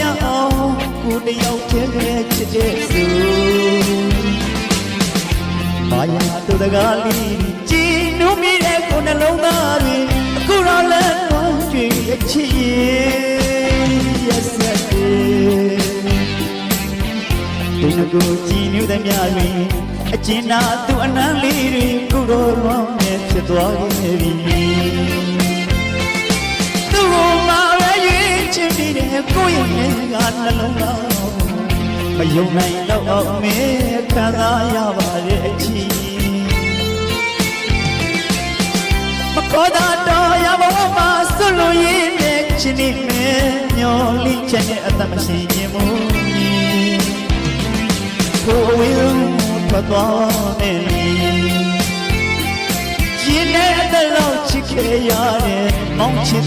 ရအောင်ကိုတယောက်တည်းပဲချစ်တဲ့သူဘာရတို့တကားလေးကြည်နူးမိတဲ့ကိုနှလုံးသားတွေအခုတော့လည်းတော့ကြွေရချစ်ရဲ့ဆက်တယ်ဒီကိုကြည်နူးတဲ့မြာတွေအကျဉ်းသာသူအနမ်းလေးတွေခုတော့လောင်းနဲ့ဖြစ်သွားခဲ့ပြီသူ့မှာပဲရွေးချယ်နေတဲ့ကိုယ့်ရဲ့ကနှလုံးသားမယုံနိုင်တော့အောင်မဲခံစားရပါရဲ့အချီမခေါ်တာတော့ရပါမှာစွလို့ရင်းနဲ့ချစ်နေမယ်မျောလိချက်နဲ့အသက်မရှိရင်မူကိုဝေးထွက်သွားနေရင်နဲ့အသက်လောက်ချစ်ခဲ့ရတဲ့မောင်ချစ်